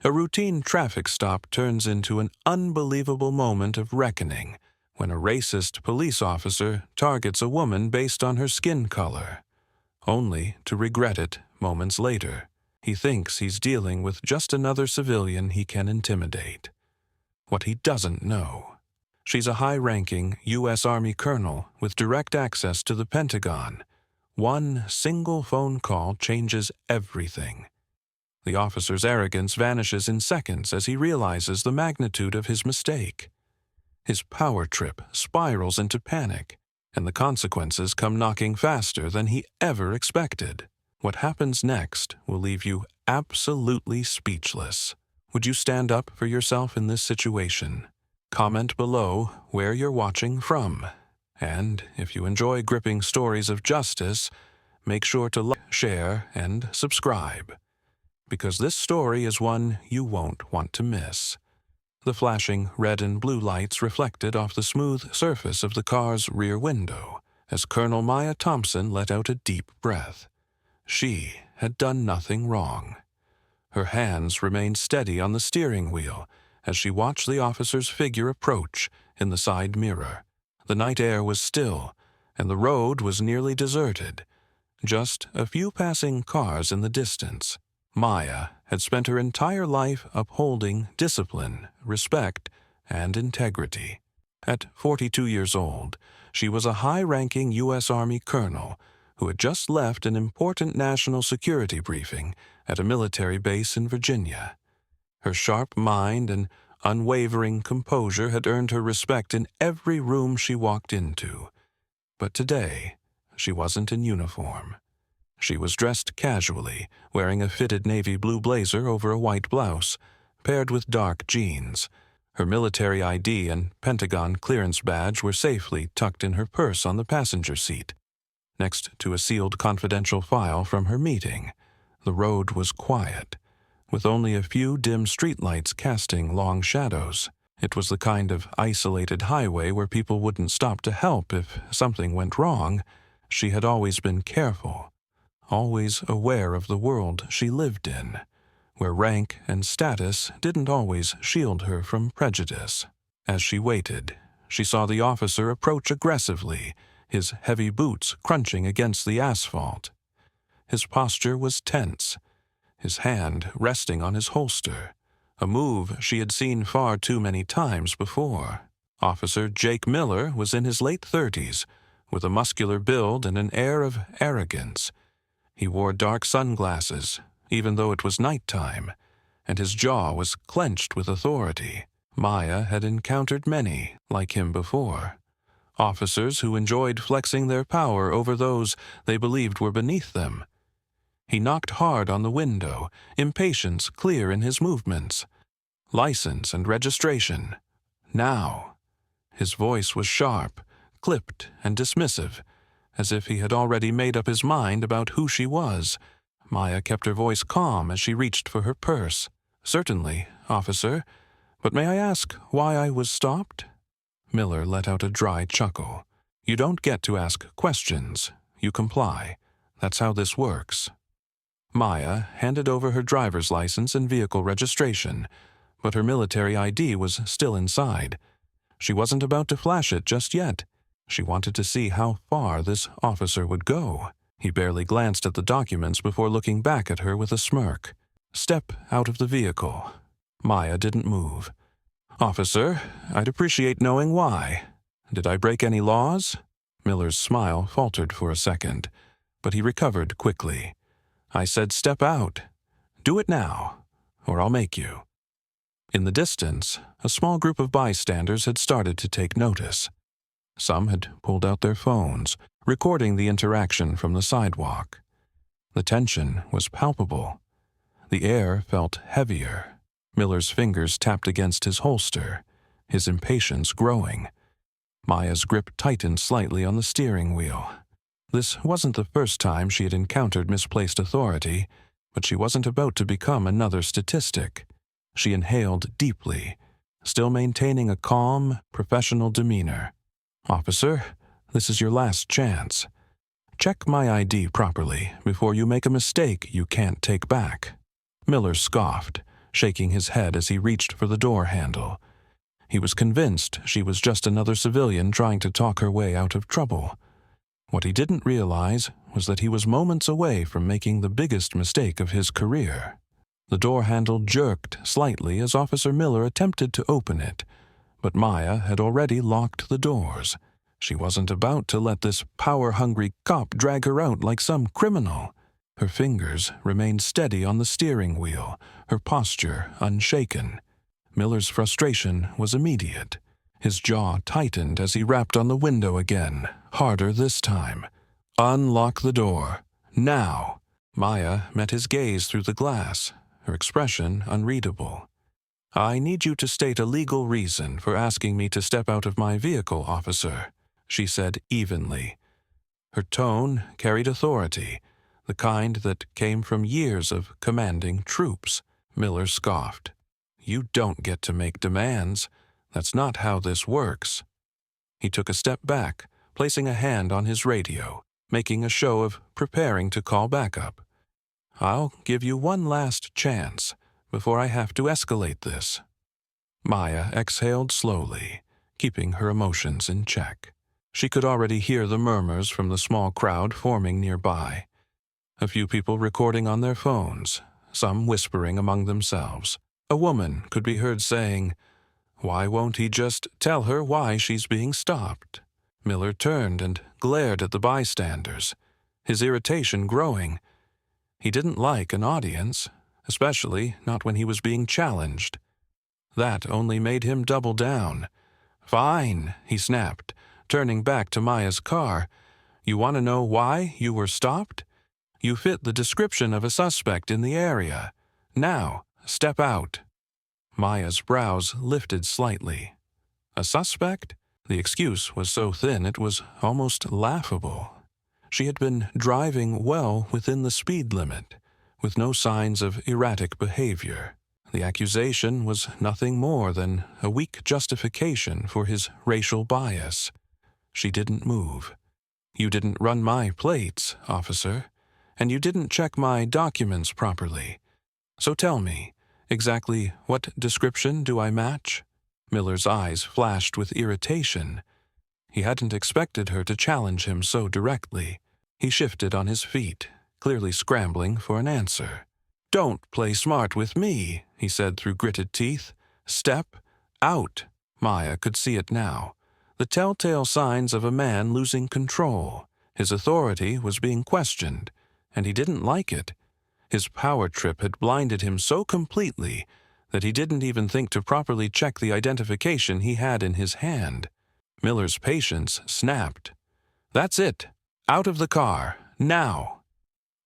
A routine traffic stop turns into an unbelievable moment of reckoning when a racist police officer targets a woman based on her skin color, only to regret it moments later. He thinks he's dealing with just another civilian he can intimidate. What he doesn't know. She's a high-ranking U.S. Army colonel with direct access to the Pentagon. One single phone call changes everything. The officer's arrogance vanishes in seconds as he realizes the magnitude of his mistake. His power trip spirals into panic, and the consequences come knocking faster than he ever expected. What happens next will leave you absolutely speechless. Would you stand up for yourself in this situation? Comment below where you're watching from. And if you enjoy gripping stories of justice, make sure to like, share, and subscribe, because this story is one you won't want to miss. The flashing red and blue lights reflected off the smooth surface of the car's rear window as Colonel Maya Thompson let out a deep breath. She had done nothing wrong. Her hands remained steady on the steering wheel as she watched the officer's figure approach in the side mirror. The night air was still, and the road was nearly deserted. Just a few passing cars in the distance. Maya had spent her entire life upholding discipline, respect, and integrity. At 42 years old, she was a high-ranking U.S. Army colonel who had just left an important national security briefing at a military base in Virginia. Her sharp mind and unwavering composure had earned her respect in every room she walked into. But today, she wasn't in uniform. She was dressed casually, wearing a fitted navy blue blazer over a white blouse, paired with dark jeans. Her military ID and Pentagon clearance badge were safely tucked in her purse on the passenger seat, next to a sealed confidential file from her meeting. The road was quiet, with only a few dim streetlights casting long shadows. It was the kind of isolated highway where people wouldn't stop to help if something went wrong. She had always been careful, always aware of the world she lived in, where rank and status didn't always shield her from prejudice. As she waited, she saw the officer approach aggressively, his heavy boots crunching against the asphalt. His posture was tense, his hand resting on his holster, a move she had seen far too many times before. Officer Jake Miller was in his late 30s, with a muscular build and an air of arrogance. He wore dark sunglasses, even though it was nighttime, and his jaw was clenched with authority. Maya had encountered many like him before. Officers who enjoyed flexing their power over those they believed were beneath them. He knocked hard on the window, impatience clear in his movements. License and registration. Now. His voice was sharp, clipped, and dismissive, as if he had already made up his mind about who she was. Maya kept her voice calm as she reached for her purse. "Certainly, officer, but may I ask why I was stopped?" Miller let out a dry chuckle. "You don't get to ask questions. You comply. That's how this works." Maya handed over her driver's license and vehicle registration, but her military ID was still inside. She wasn't about to flash it just yet. She wanted to see how far this officer would go. He barely glanced at the documents before looking back at her with a smirk. "Step out of the vehicle." Maya didn't move. "Officer, I'd appreciate knowing why. Did I break any laws?" Miller's smile faltered for a second, but he recovered quickly. "I said step out. Do it now, or I'll make you." In the distance, a small group of bystanders had started to take notice. Some had pulled out their phones, recording the interaction from the sidewalk. The tension was palpable. The air felt heavier. Miller's fingers tapped against his holster, his impatience growing. Maya's grip tightened slightly on the steering wheel. This wasn't the first time she had encountered misplaced authority, but she wasn't about to become another statistic. She inhaled deeply, still maintaining a calm, professional demeanor. "Officer, this is your last chance. Check my ID properly before you make a mistake you can't take back." Miller scoffed, shaking his head as he reached for the door handle. He was convinced she was just another civilian trying to talk her way out of trouble. What he didn't realize was that he was moments away from making the biggest mistake of his career. The door handle jerked slightly as Officer Miller attempted to open it, but Maya had already locked the doors. She wasn't about to let this power-hungry cop drag her out like some criminal. Her fingers remained steady on the steering wheel, her posture unshaken. Miller's frustration was immediate. His jaw tightened as he rapped on the window again, harder this time. "Unlock the door. Now!" Maya met his gaze through the glass, her expression unreadable. "I need you to state a legal reason for asking me to step out of my vehicle, officer," she said evenly. Her tone carried authority, the kind that came from years of commanding troops. Miller scoffed. "You don't get to make demands. That's not how this works." He took a step back, placing a hand on his radio, making a show of preparing to call backup. "I'll give you one last chance before I have to escalate this." Maya exhaled slowly, keeping her emotions in check. She could already hear the murmurs from the small crowd forming nearby. A few people recording on their phones, some whispering among themselves. A woman could be heard saying, "Why won't he just tell her why she's being stopped?" Miller turned and glared at the bystanders, his irritation growing. He didn't like an audience, especially not when he was being challenged. That only made him double down. "Fine," he snapped, turning back to Maya's car. "You want to know why you were stopped? You fit the description of a suspect in the area. Now, step out." Maya's brows lifted slightly. A suspect? The excuse was so thin it was almost laughable. She had been driving well within the speed limit, with no signs of erratic behavior. The accusation was nothing more than a weak justification for his racial bias. She didn't move. "You didn't run my plates, officer, and you didn't check my documents properly. So tell me, exactly what description do I match?" Miller's eyes flashed with irritation. He hadn't expected her to challenge him so directly. He shifted on his feet, clearly scrambling for an answer. "Don't play smart with me," he said through gritted teeth. "Step out." Maya could see it now. The telltale signs of a man losing control. His authority was being questioned, and he didn't like it. His power trip had blinded him so completely that he didn't even think to properly check the identification he had in his hand. Miller's patience snapped. "That's it. Out of the car. Now."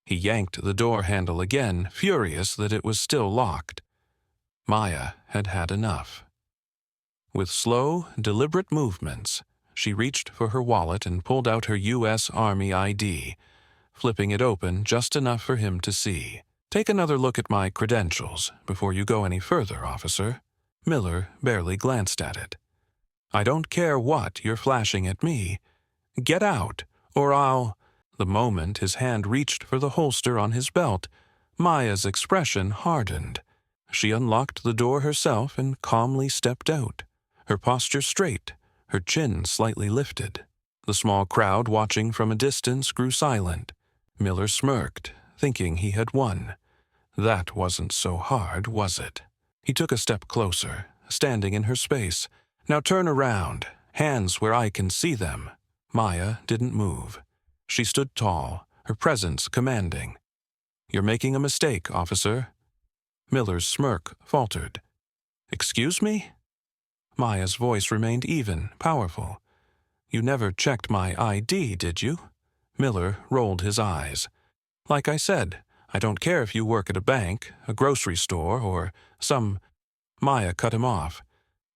He yanked the door handle again, furious that it was still locked. Maya had had enough. With slow, deliberate movements, she reached for her wallet and pulled out her U.S. Army ID, flipping it open just enough for him to see. "Take another look at my credentials before you go any further, officer." Miller barely glanced at it. "I don't care what you're flashing at me. Get out, or I'll—" The moment his hand reached for the holster on his belt, Maya's expression hardened. She unlocked the door herself and calmly stepped out, her posture straight, her chin slightly lifted. The small crowd watching from a distance grew silent. Miller smirked, thinking he had won. That wasn't so hard, was it? He took a step closer, standing in her space. "Now turn around, hands where I can see them." Maya didn't move. She stood tall, her presence commanding. "You're making a mistake, officer." Miller's smirk faltered. "Excuse me?" Maya's voice remained even, powerful. "You never checked my ID, did you?" Miller rolled his eyes. "Like I said, I don't care if you work at a bank, a grocery store, or some—" Maya cut him off.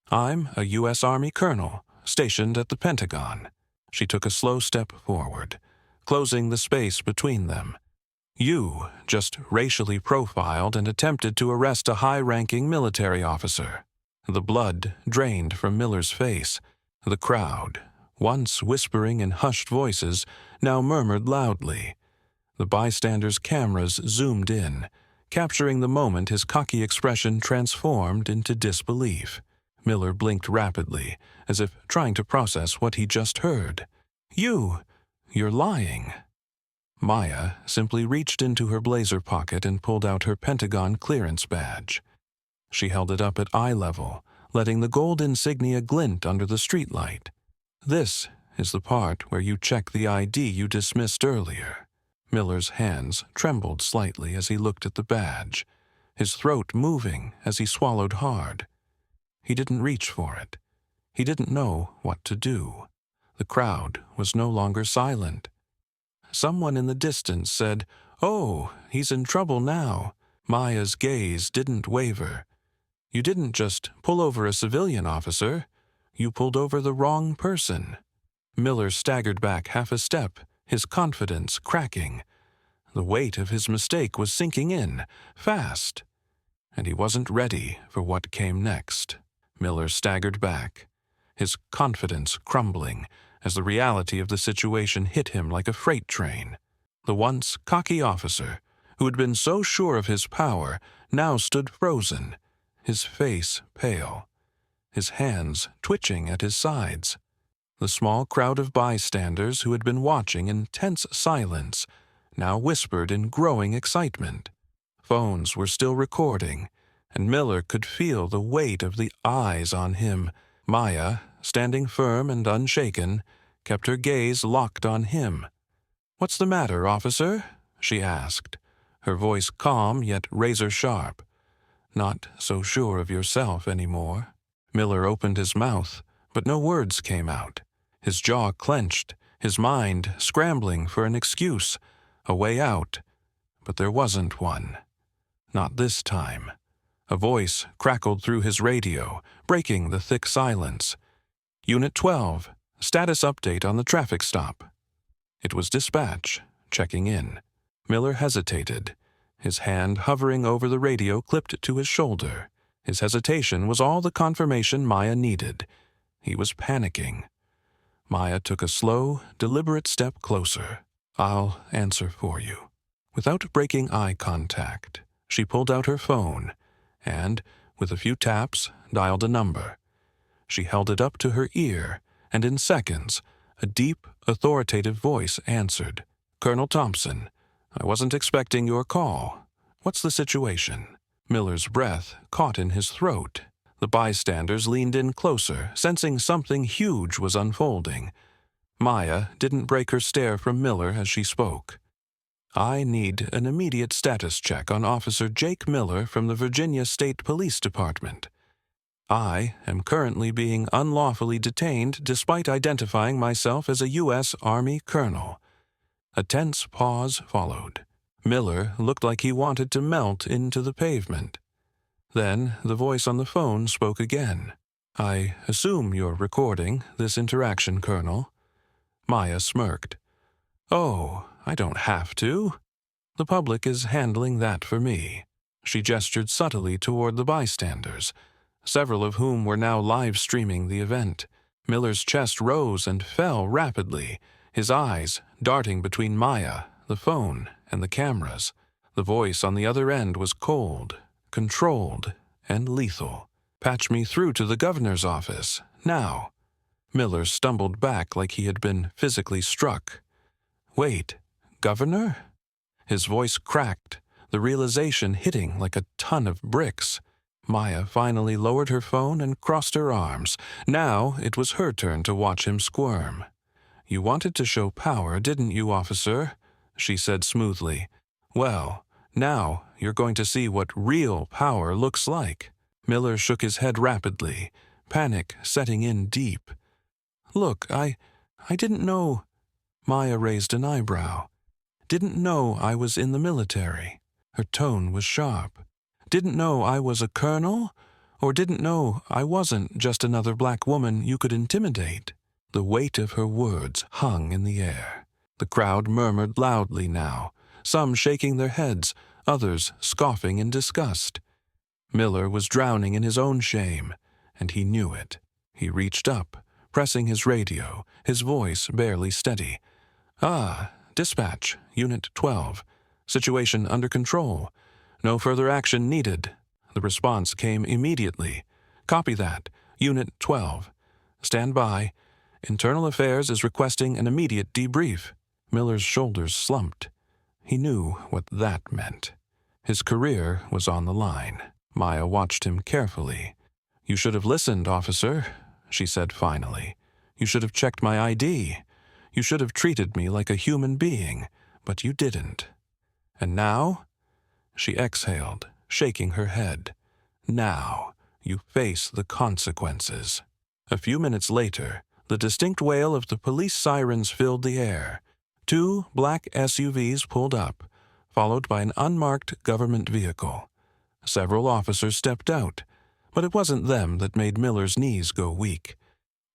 "I'm a U.S. Army colonel, stationed at the Pentagon." She took a slow step forward, closing the space between them. "You just racially profiled and attempted to arrest a high-ranking military officer." The blood drained from Miller's face. The crowd, once whispering in hushed voices, now murmured loudly. The bystanders' cameras zoomed in, Capturing the moment, his cocky expression transformed into disbelief. Miller blinked rapidly, as if trying to process what he just heard. You're lying." Maya simply reached into her blazer pocket and pulled out her Pentagon clearance badge. She held it up at eye level, letting the gold insignia glint under the streetlight. "This is the part where you check the ID you dismissed earlier." Miller's hands trembled slightly as he looked at the badge, his throat moving as he swallowed hard. He didn't reach for it. He didn't know what to do. The crowd was no longer silent. Someone in the distance said, "Oh, he's in trouble now." Maya's gaze didn't waver. "You didn't just pull over a civilian officer. You pulled over the wrong person." Miller staggered back half a step, his confidence cracking. The weight of his mistake was sinking in, fast, and he wasn't ready for what came next. Miller staggered back, his confidence crumbling as the reality of the situation hit him like a freight train. The once cocky officer, who had been so sure of his power, now stood frozen, his face pale, his hands twitching at his sides. The small crowd of bystanders who had been watching in tense silence now whispered in growing excitement. Phones were still recording, and Miller could feel the weight of the eyes on him. Maya, standing firm and unshaken, kept her gaze locked on him. "What's the matter, officer?" she asked, her voice calm yet razor-sharp. "Not so sure of yourself anymore." Miller opened his mouth, but no words came out. His jaw clenched, his mind scrambling for an excuse, a way out. But there wasn't one. Not this time. A voice crackled through his radio, breaking the thick silence. "Unit 12, status update on the traffic stop." It was dispatch, checking in. Miller hesitated, his hand hovering over the radio clipped to his shoulder. His hesitation was all the confirmation Maya needed. He was panicking. Maya took a slow, deliberate step closer. "I'll answer for you." Without breaking eye contact, she pulled out her phone and, with a few taps, dialed a number. She held it up to her ear, and in seconds, a deep, authoritative voice answered. "Colonel Thompson, I wasn't expecting your call. What's the situation?" Miller's breath caught in his throat. The bystanders leaned in closer, sensing something huge was unfolding. Maya didn't break her stare from Miller as she spoke. "I need an immediate status check on Officer Jake Miller from the Virginia State Police Department. I am currently being unlawfully detained despite identifying myself as a U.S. Army colonel." A tense pause followed. Miller looked like he wanted to melt into the pavement. Then the voice on the phone spoke again. "I assume you're recording this interaction, Colonel." Maya smirked. "Oh, I don't have to. The public is handling that for me." She gestured subtly toward the bystanders, several of whom were now live-streaming the event. Miller's chest rose and fell rapidly, his eyes darting between Maya, the phone, and the cameras. The voice on the other end was cold, controlled, and lethal. "Patch me through to the governor's office, now." Miller stumbled back like he had been physically struck. "Wait, governor?" His voice cracked, the realization hitting like a ton of bricks. Maya finally lowered her phone and crossed her arms. Now it was her turn to watch him squirm. "You wanted to show power, didn't you, officer?" she said smoothly. "Well, now you're going to see what real power looks like." Miller shook his head rapidly, panic setting in deep. "Look, I didn't know—" Maya raised an eyebrow. "Didn't know I was in the military." Her tone was sharp. "Didn't know I was a colonel? Or didn't know I wasn't just another black woman you could intimidate?" The weight of her words hung in the air. The crowd murmured loudly now, some shaking their heads, others scoffing in disgust. Miller was drowning in his own shame, and he knew it. He reached up, pressing his radio, his voice barely steady. "Ah, dispatch, Unit 12. Situation under control. No further action needed. The response came immediately. Copy that. Unit 12. Stand by. Internal Affairs is requesting an immediate debrief. Miller's shoulders slumped. He knew what that meant. His career was on the line. Maya watched him carefully. "You should have listened, officer," she said finally. "You should have checked my ID. You should have treated me like a human being, but you didn't. And now?" She exhaled, shaking her head. "Now you face the consequences." A few minutes later, the distinct wail of the police sirens filled the air. 2 black SUVs pulled up, followed by an unmarked government vehicle. Several officers stepped out, but it wasn't them that made Miller's knees go weak.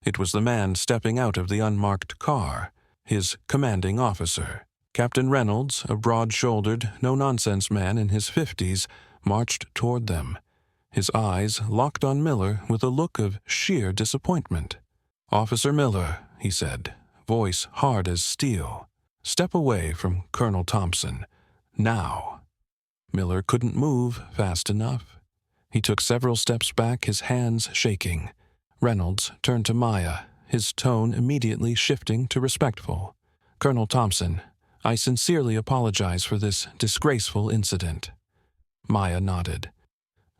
It was the man stepping out of the unmarked car, his commanding officer. Captain Reynolds, a broad-shouldered, no-nonsense man in his 50s, marched toward them. His eyes locked on Miller with a look of sheer disappointment. "Officer Miller," he said, voice hard as steel, "step away from Colonel Thompson. Now." Miller couldn't move fast enough. He took several steps back, his hands shaking. Reynolds turned to Maya, his tone immediately shifting to respectful. "Colonel Thompson, I sincerely apologize for this disgraceful incident." Maya nodded.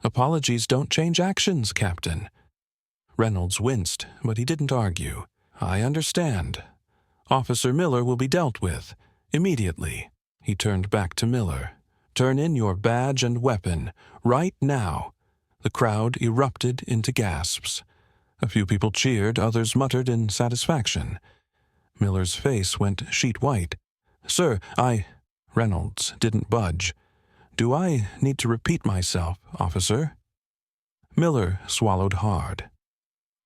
"Apologies don't change actions, Captain." Reynolds winced, but he didn't argue. "I understand. Officer Miller will be dealt with, immediately." He turned back to Miller. "Turn in your badge and weapon, right now." The crowd erupted into gasps. A few people cheered, others muttered in satisfaction. Miller's face went sheet white. "Sir, Reynolds didn't budge. "Do I need to repeat myself, officer?" Miller swallowed hard.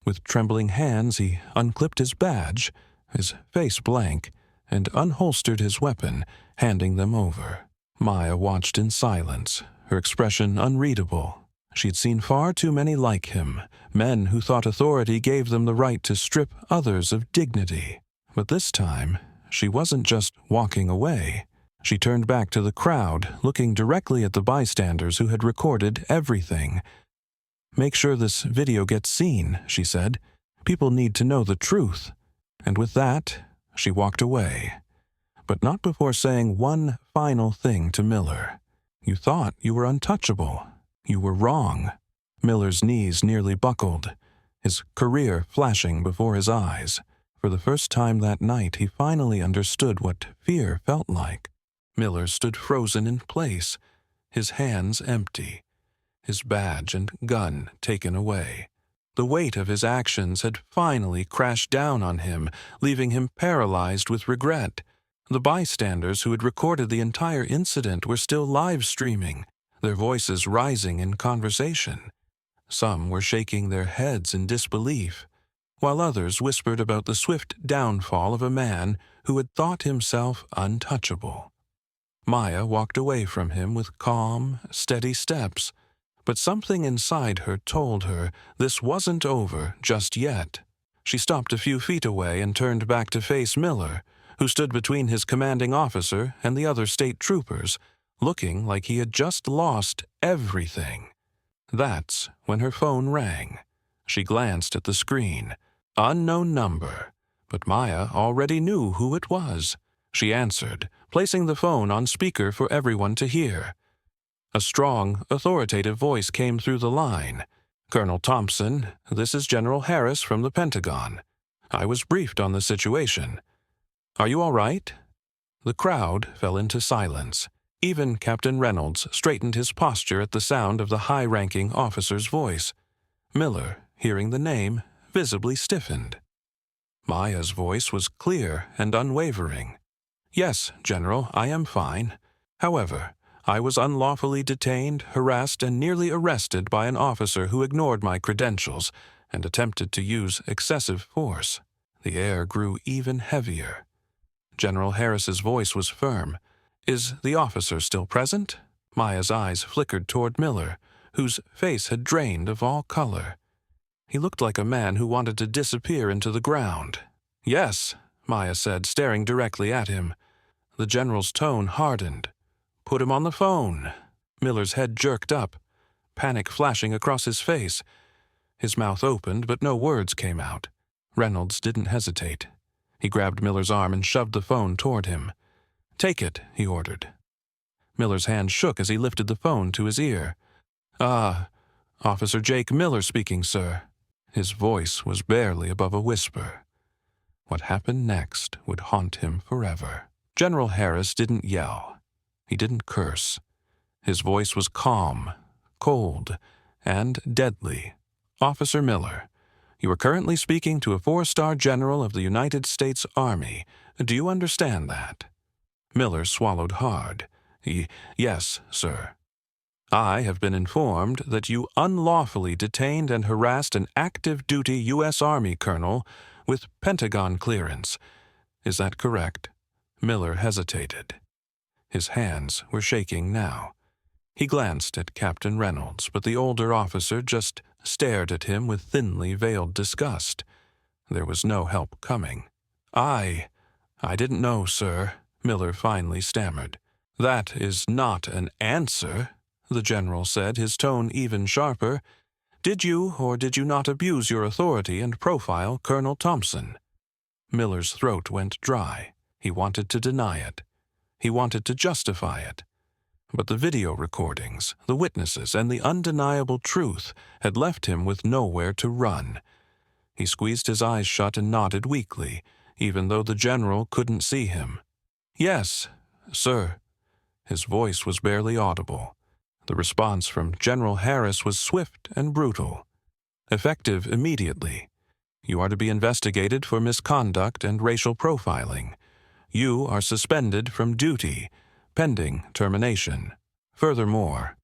With trembling hands, he unclipped his badge, his face blank, and unholstered his weapon, handing them over. Maya watched in silence, her expression unreadable. She'd seen far too many like him, men who thought authority gave them the right to strip others of dignity. But this time, she wasn't just walking away. She turned back to the crowd, looking directly at the bystanders who had recorded everything. "Make sure this video gets seen," she said. "People need to know the truth." And with that, she walked away. But not before saying one final thing to Miller. "You thought you were untouchable. You were wrong." Miller's knees nearly buckled, his career flashing before his eyes. For the first time that night, he finally understood what fear felt like. Miller stood frozen in place, his hands empty, his badge and gun taken away. The weight of his actions had finally crashed down on him, leaving him paralyzed with regret. The bystanders who had recorded the entire incident were still live streaming, their voices rising in conversation. Some were shaking their heads in disbelief, while others whispered about the swift downfall of a man who had thought himself untouchable. Maya walked away from him with calm, steady steps, but something inside her told her this wasn't over just yet. She stopped a few feet away and turned back to face Miller, who stood between his commanding officer and the other state troopers, looking like he had just lost everything. That's when her phone rang. She glanced at the screen. Unknown number, but Maya already knew who it was. She answered, placing the phone on speaker for everyone to hear. A strong, authoritative voice came through the line. "Colonel Thompson, this is General Harris from the Pentagon. I was briefed on the situation. Are you all right?" The crowd fell into silence. Even Captain Reynolds straightened his posture at the sound of the high-ranking officer's voice. Miller, hearing the name, visibly stiffened. Maya's voice was clear and unwavering. "Yes, General, I am fine. However, I was unlawfully detained, harassed, and nearly arrested by an officer who ignored my credentials and attempted to use excessive force." The air grew even heavier. General Harris's voice was firm. "Is the officer still present?" Maya's eyes flickered toward Miller, whose face had drained of all color. He looked like a man who wanted to disappear into the ground. "Yes," Maya said, staring directly at him. The general's tone hardened. "Put him on the phone." Miller's head jerked up, panic flashing across his face. His mouth opened, but no words came out. Reynolds didn't hesitate. He grabbed Miller's arm and shoved the phone toward him. "Take it," he ordered. Miller's hand shook as he lifted the phone to his ear. "Ah, Officer Jake Miller speaking, sir." His voice was barely above a whisper. What happened next would haunt him forever. General Harris didn't yell. He didn't curse. His voice was calm, cold, and deadly. "Officer Miller, you are currently speaking to a 4-star general of the United States Army. Do you understand that?" Miller swallowed hard. "Yes, sir." "I have been informed that you unlawfully detained and harassed an active-duty U.S. Army colonel with Pentagon clearance. Is that correct?" Miller hesitated. His hands were shaking now. He glanced at Captain Reynolds, but the older officer just stared at him with thinly veiled disgust. There was no help coming. I didn't know, sir," Miller finally stammered. "That is not an answer," the general said, his tone even sharper. "Did you or did you not abuse your authority and profile Colonel Thompson?" Miller's throat went dry. He wanted to deny it. He wanted to justify it. But the video recordings, the witnesses, and the undeniable truth had left him with nowhere to run. He squeezed his eyes shut and nodded weakly, even though the general couldn't see him. "Yes, sir." His voice was barely audible. The response from General Harris was swift and brutal. "Effective immediately. You are to be investigated for misconduct and racial profiling. You are suspended from duty, pending termination. Furthermore,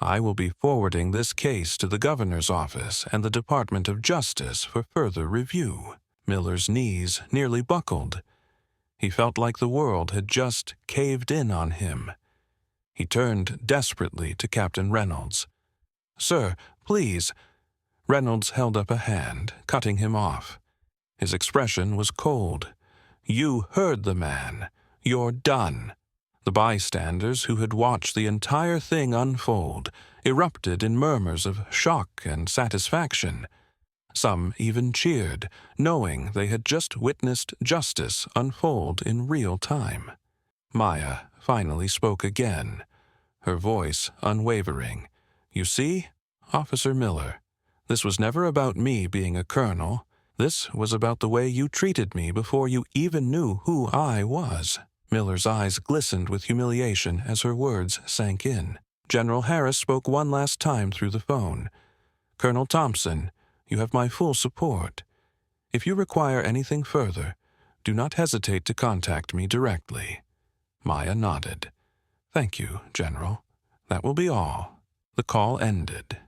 I will be forwarding this case to the governor's office and the Department of Justice for further review." Miller's knees nearly buckled. He felt like the world had just caved in on him. He turned desperately to Captain Reynolds. "Sir, please." Reynolds held up a hand, cutting him off. His expression was cold. "You heard the man. You're done." The bystanders, who had watched the entire thing unfold, erupted in murmurs of shock and satisfaction. Some even cheered, knowing they had just witnessed justice unfold in real time. Maya finally spoke again, her voice unwavering. "You see, Officer Miller, this was never about me being a colonel. This was about the way you treated me before you even knew who I was." Miller's eyes glistened with humiliation as her words sank in. General Harris spoke one last time through the phone. "Colonel Thompson, you have my full support. If you require anything further, do not hesitate to contact me directly." Maya nodded. "Thank you, General. That will be all." The call ended,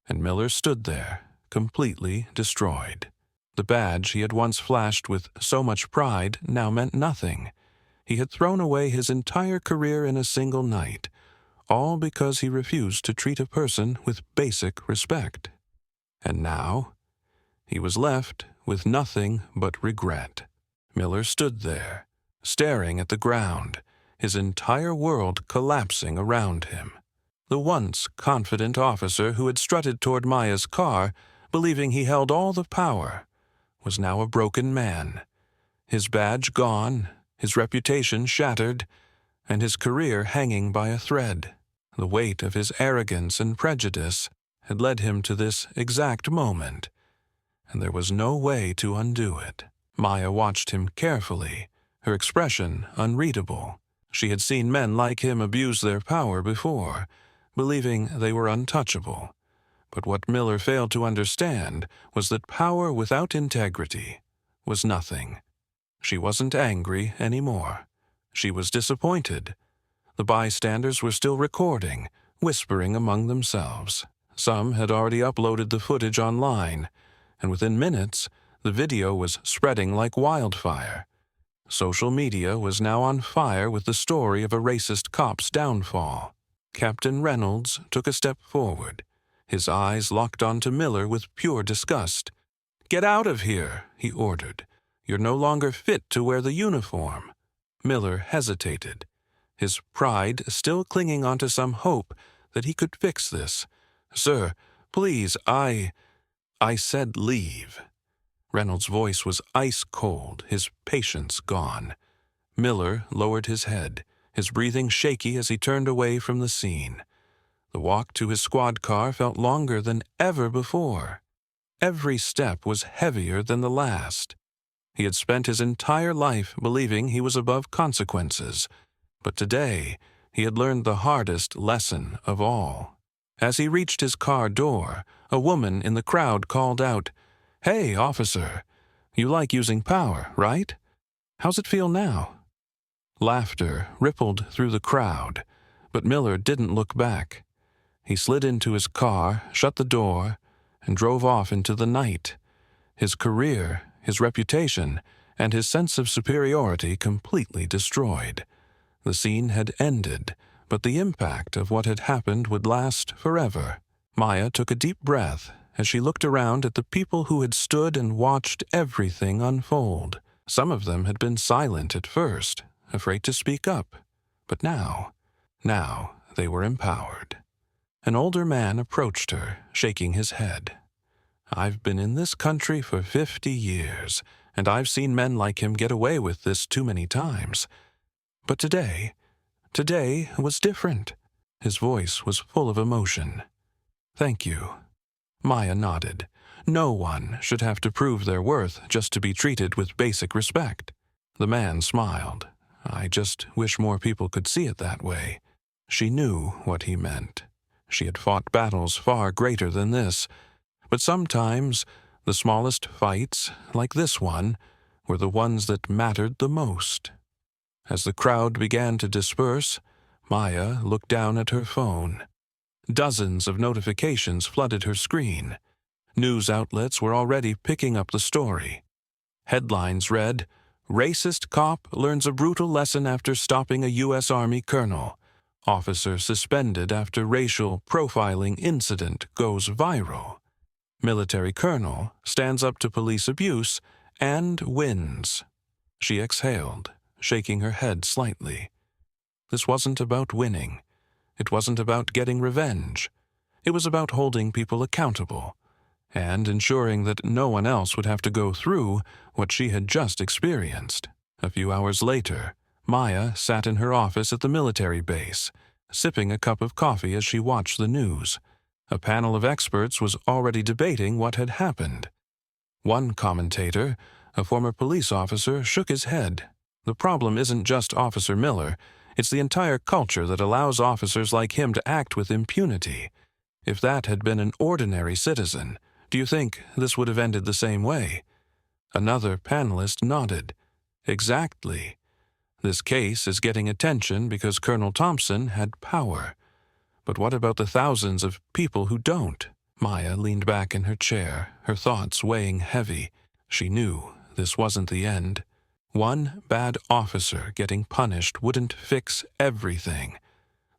and Miller stood there, completely destroyed. The badge he had once flashed with so much pride now meant nothing. He had thrown away his entire career in a single night, all because he refused to treat a person with basic respect. And now, he was left with nothing but regret. Miller stood there, staring at the ground, his entire world collapsing around him. The once confident officer who had strutted toward Maya's car, believing he held all the power, was now a broken man. His badge gone, his reputation shattered, and his career hanging by a thread. The weight of his arrogance and prejudice had led him to this exact moment, and there was no way to undo it. Maya watched him carefully, her expression unreadable. She had seen men like him abuse their power before, believing they were untouchable. But what Miller failed to understand was that power without integrity was nothing. She wasn't angry anymore. She was disappointed. The bystanders were still recording, whispering among themselves. Some had already uploaded the footage online, and within minutes, the video was spreading like wildfire. Social media was now on fire with the story of a racist cop's downfall. Captain Reynolds took a step forward, his eyes locked onto Miller with pure disgust. "Get out of here," he ordered. "You're no longer fit to wear the uniform." Miller hesitated, his pride still clinging onto some hope that he could fix this. "Sir, please, I said leave." Reynolds' voice was ice cold, his patience gone. Miller lowered his head, his breathing shaky as he turned away from the scene. The walk to his squad car felt longer than ever before. Every step was heavier than the last. He had spent his entire life believing he was above consequences, but today he had learned the hardest lesson of all. As he reached his car door, a woman in the crowd called out, "Hey, officer, you like using power, right? How's it feel now?" Laughter rippled through the crowd, but Miller didn't look back. He slid into his car, shut the door, and drove off into the night. His career, his reputation, and his sense of superiority completely destroyed. The scene had ended, but the impact of what had happened would last forever. Maya took a deep breath as she looked around at the people who had stood and watched everything unfold. Some of them had been silent at first, afraid to speak up, but now they were empowered. An older man approached her, shaking his head. "I've been in this country for 50 years, and I've seen men like him get away with this too many times. But today was different." His voice was full of emotion. "Thank you." Maya nodded. No one should have to prove their worth just to be treated with basic respect. The man smiled. "I just wish more people could see it that way." She knew what he meant. She had fought battles far greater than this, but sometimes the smallest fights, like this one, were the ones that mattered the most. As the crowd began to disperse, Maya looked down at her phone. Dozens of notifications flooded her screen. News outlets were already picking up the story. Headlines read, "Racist cop learns a brutal lesson after stopping a U.S. Army colonel. Officer suspended after racial profiling incident goes viral. Military colonel stands up to police abuse and wins." She exhaled, shaking her head slightly. This wasn't about winning. It wasn't about getting revenge. It was about holding people accountable and ensuring that no one else would have to go through what she had just experienced. A few hours later, Maya sat in her office at the military base, sipping a cup of coffee as she watched the news. A panel of experts was already debating what had happened. One commentator, a former police officer, shook his head. "The problem isn't just Officer Miller. It's the entire culture that allows officers like him to act with impunity. If that had been an ordinary citizen, do you think this would have ended the same way?" Another panelist nodded. "Exactly. This case is getting attention because Colonel Thompson had power. But what about the thousands of people who don't?" Maya leaned back in her chair, her thoughts weighing heavy. She knew this wasn't the end. One bad officer getting punished wouldn't fix everything.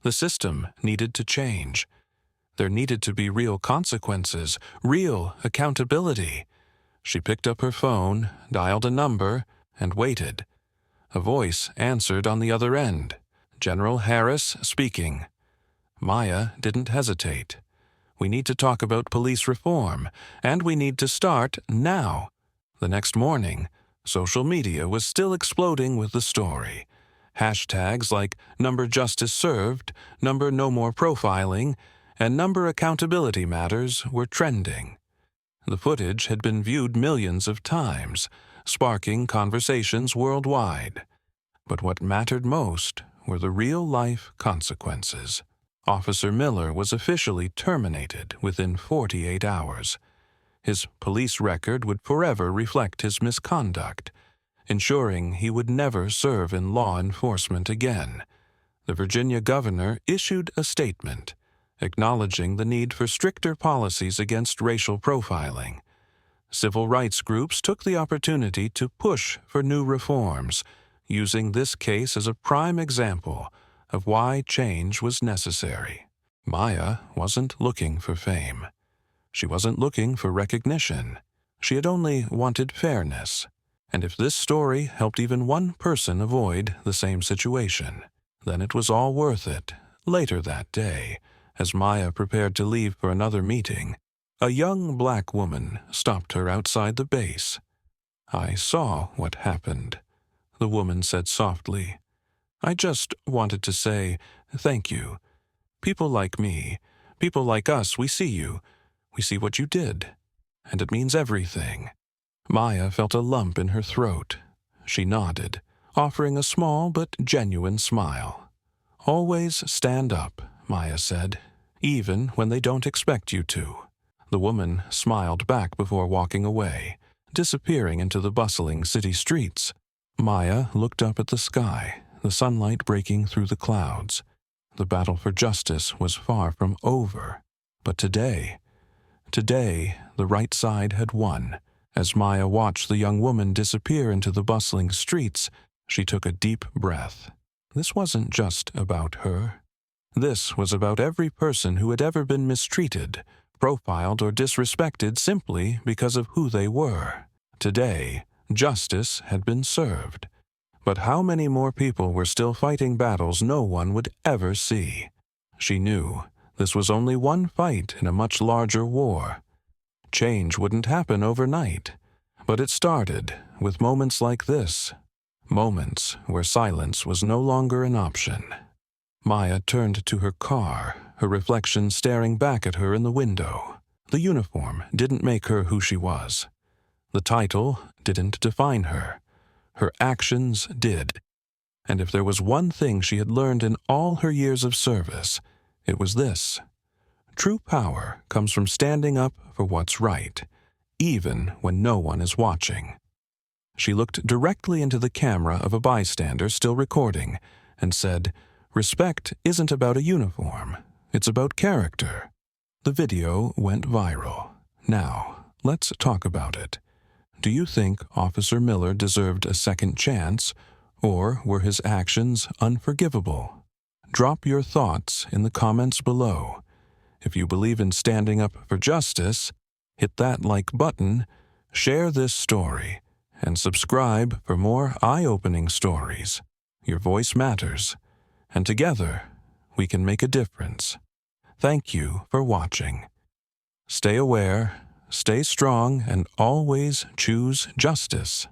The system needed to change. There needed to be real consequences, real accountability. She picked up her phone, dialed a number, and waited. A voice answered on the other end. "General Harris speaking." Maya didn't hesitate. "We need to talk about police reform, and we need to start now." The next morning, social media was still exploding with the story. Hashtags like number justice served, number no more profiling, and number accountability matters were trending. The footage had been viewed millions of times, sparking conversations worldwide. But what mattered most were the real-life consequences. Officer Miller was officially terminated within 48 hours. His police record would forever reflect his misconduct, ensuring he would never serve in law enforcement again. The Virginia governor issued a statement, acknowledging the need for stricter policies against racial profiling. Civil rights groups took the opportunity to push for new reforms, using this case as a prime example of why change was necessary. Maya wasn't looking for fame. She wasn't looking for recognition. She had only wanted fairness. And if this story helped even one person avoid the same situation, then it was all worth it. Later that day, As Maya prepared to leave for another meeting, a young black woman stopped her outside the base. "I saw what happened," the woman said softly. "I just wanted to say thank you. People like me, people like us, we see you. We see what you did. And it means everything." Maya felt a lump in her throat. She nodded, offering a small but genuine smile. "Always stand up," Maya said, "even when they don't expect you to." The woman smiled back before walking away, disappearing into the bustling city streets. Maya looked up at the sky, the sunlight breaking through the clouds. The battle for justice was far from over. But today, the right side had won. As Maya watched the young woman disappear into the bustling streets, she took a deep breath. This wasn't just about her. This was about every person who had ever been mistreated, profiled, or disrespected simply because of who they were. Today, justice had been served. But how many more people were still fighting battles no one would ever see? She knew this was only one fight in a much larger war. Change wouldn't happen overnight, but it started with moments like this, moments where silence was no longer an option. Maya turned to her car, her reflection staring back at her in the window. The uniform didn't make her who she was. The title didn't define her. Her actions did. And if there was one thing she had learned in all her years of service, it was this. True power comes from standing up for what's right, even when no one is watching. She looked directly into the camera of a bystander still recording and said, "Respect isn't about a uniform. It's about character." The video went viral. Now, let's talk about it. Do you think Officer Miller deserved a second chance, or were his actions unforgivable? Drop your thoughts in the comments below. If you believe in standing up for justice, hit that like button, share this story, and subscribe for more eye-opening stories. Your voice matters, and together we can make a difference. Thank you for watching. Stay aware, stay strong, and always choose justice.